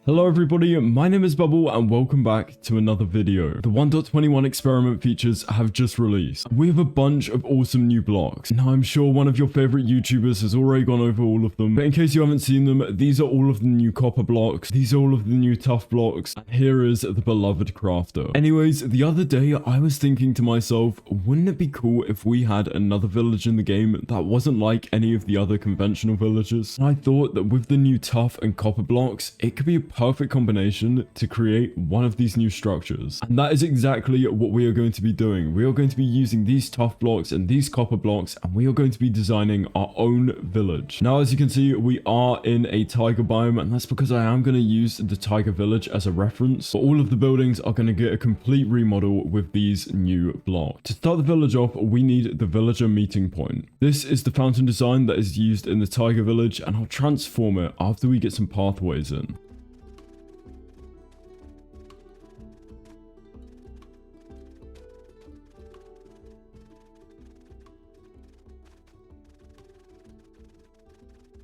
Hello everybody, my name is Bubble and welcome back to another video. The 1.21 experiment features have just released. We have a bunch of awesome new blocks. Now I'm sure one of your favorite YouTubers has already gone over all of them, but in case you haven't seen them, these are all of the new copper blocks, these are all of the new tough blocks, and here is the beloved crafter. Anyways, the other day I was thinking to myself, wouldn't it be cool if we had another village in the game that wasn't like any of the other conventional villages? And I thought that with the new tough and copper blocks, it could be a perfect combination to create one of these new structures. And that is exactly what we are going to be doing. We are going to be using these tough blocks and these copper blocks, and we are going to be designing our own village. Now, as you can see, we are in a tiger biome, and that's because I am going to use the tiger village as a reference. But all of the buildings are going to get a complete remodel with these new blocks. To start the village off, we need the villager meeting point. This is the fountain design that is used in the tiger village, and I'll transform it after we get some pathways in.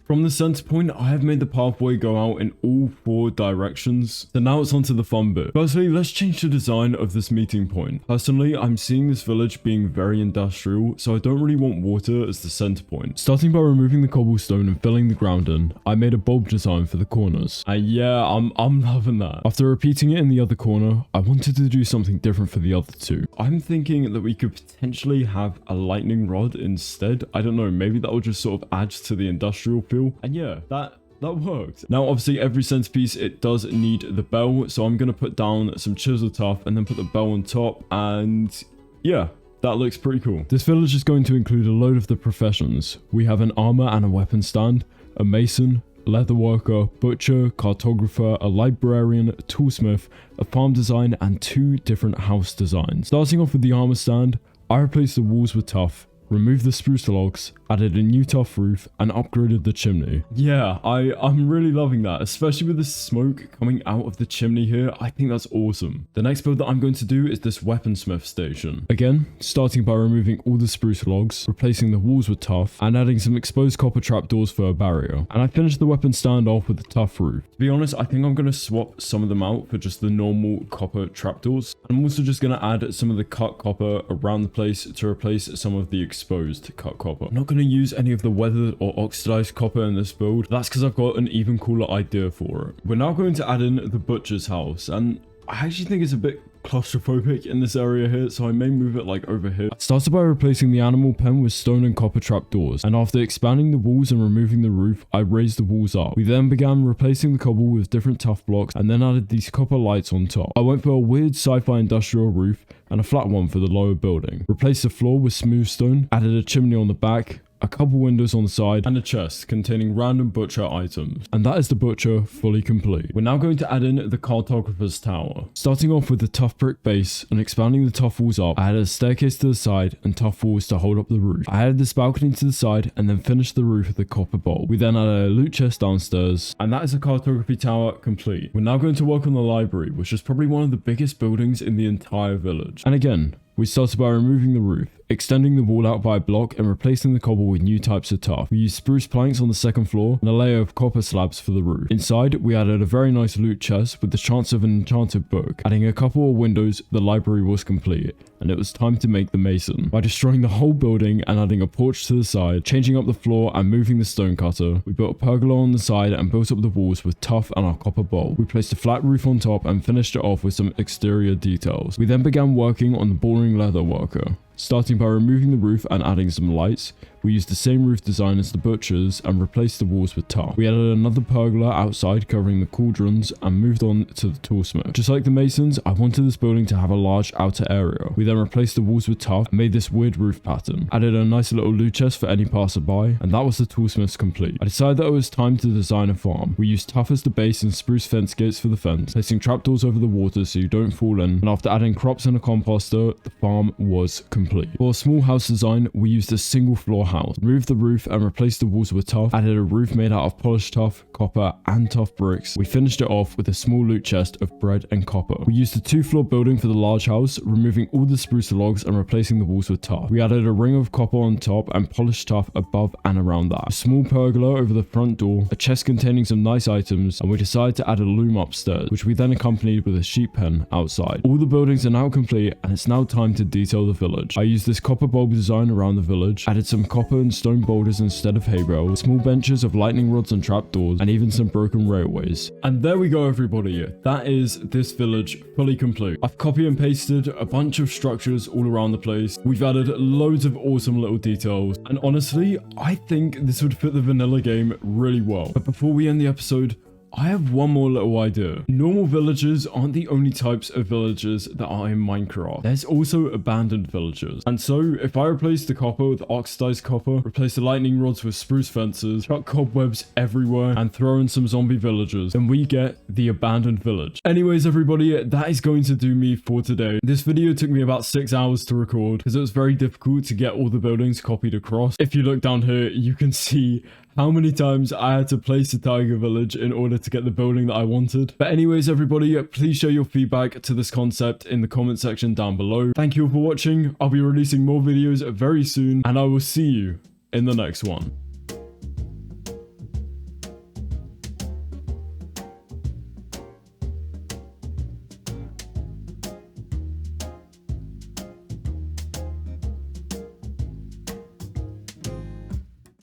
From the center point, I have made the pathway go out in all 4 directions. So now it's onto the fun bit. Firstly, let's change the design of this meeting point. Personally, I'm seeing this village being very industrial, so I don't really want water as the center point. Starting by removing the cobblestone and filling the ground in, I made a bulb design for the corners. And yeah, I'm loving that. After repeating it in the other corner, I wanted to do something different for the other 2. I'm thinking that we could potentially have a lightning rod instead. I don't know, maybe that will just sort of add to the industrial feel. And yeah, that worked. Now, obviously, every centerpiece, it does need the bell. So I'm going to put down some chisel tough and then put the bell on top. And yeah, that looks pretty cool. This village is going to include a load of the professions. We have an armor and a weapon stand, a mason, leather worker, butcher, cartographer, a librarian, a toolsmith, a farm design, and 2 different house designs. Starting off with the armor stand, I replaced the walls with tough, removed the spruce logs, added a new tough roof, and upgraded the chimney. Yeah, I'm really loving that, especially with the smoke coming out of the chimney here. I think that's awesome. The next build that I'm going to do is this weaponsmith station. Again, starting by removing all the spruce logs, replacing the walls with tough, and adding some exposed copper trapdoors for a barrier. And I finished the weapon stand off with the tough roof. To be honest, I think I'm going to swap some of them out for just the normal copper trapdoors. I'm also just going to add some of the cut copper around the place to replace some of the exposed cut copper. I'm not going to use any of the weathered or oxidized copper in this build. That's because I've got an even cooler idea for it. We're now going to add in the butcher's house, and I actually think it's a bit claustrophobic in this area here, so I may move it like over here. I started by replacing the animal pen with stone and copper trapdoors, and after expanding the walls and removing the roof, I raised the walls up. We then began replacing the cobble with different tough blocks, and then added these copper lights on top. I went for a weird sci-fi industrial roof and a flat one for the lower building. Replaced the floor with smooth stone, added a chimney on the back, a couple windows on the side, and a chest containing random butcher items. And that is the butcher fully complete. We're now going to add in the cartographer's tower. Starting off with the tough brick base and expanding the tough walls up, I added a staircase to the side and tough walls to hold up the roof. I added this balcony to the side and then finished the roof with a copper bolt. We then added a loot chest downstairs, and that is the cartography tower complete. We're now going to work on the library, which is probably one of the biggest buildings in the entire village. And again, we started by removing the roof, extending the wall out by a block and replacing the cobble with new types of tuff. We used spruce planks on the second floor and a layer of copper slabs for the roof. Inside, we added a very nice loot chest with the chance of an enchanted book. Adding a couple of windows, the library was complete, and it was time to make the mason. By destroying the whole building and adding a porch to the side, changing up the floor and moving the stone cutter, we built a pergola on the side and built up the walls with tuff and our copper bolt. We placed a flat roof on top and finished it off with some exterior details. We then began working on the boring leather worker. Starting by removing the roof and adding some lights, we used the same roof design as the butchers and replaced the walls with tar. We added another pergola outside covering the cauldrons and moved on to the toolsmith. Just like the masons, I wanted this building to have a large outer area. We then replaced the walls with tuff and made this weird roof pattern. Added a nice little loot chest for any passerby, and that was the toolsmith's complete. I decided that it was time to design a farm. We used tuff as the base and spruce fence gates for the fence, placing trapdoors over the water so you don't fall in, and after adding crops and a composter, the farm was complete. For a small house design, we used a single floor house house. Removed the roof and replaced the walls with tuff. Added a roof made out of polished tuff, copper, and tough bricks. We finished it off with a small loot chest of bread and copper. We used a 2-floor building for the large house, removing all the spruce logs and replacing the walls with tuff. We added a ring of copper on top and polished tuff above and around that. A small pergola over the front door, a chest containing some nice items, and we decided to add a loom upstairs, which we then accompanied with a sheep pen outside. All the buildings are now complete, and it's now time to detail the village. I used this copper bulb design around the village, added some copper and stone boulders instead of hay bales, small benches of lightning rods and trapdoors, and even some broken railways. And there we go, everybody. That is this village fully complete. I've copy and pasted a bunch of structures all around the place. We've added loads of awesome little details, and honestly, I think this would fit the vanilla game really well. But before we end the episode, I have one more little idea. Normal villages aren't the only types of villages that are in Minecraft. There's also abandoned villages. And so if I replace the copper with oxidized copper, replace the lightning rods with spruce fences, chuck cobwebs everywhere, and throw in some zombie villagers, then we get the abandoned village. Anyways, everybody, that is going to do me for today. This video took me about 6 hours to record because it was very difficult to get all the buildings copied across. If you look down here, you can see how many times I had to place a tiger village in order to get the building that I wanted. But anyways, everybody, please share your feedback to this concept in the comment section down below. Thank you all for watching. I'll be releasing more videos very soon, and I will see you in the next one.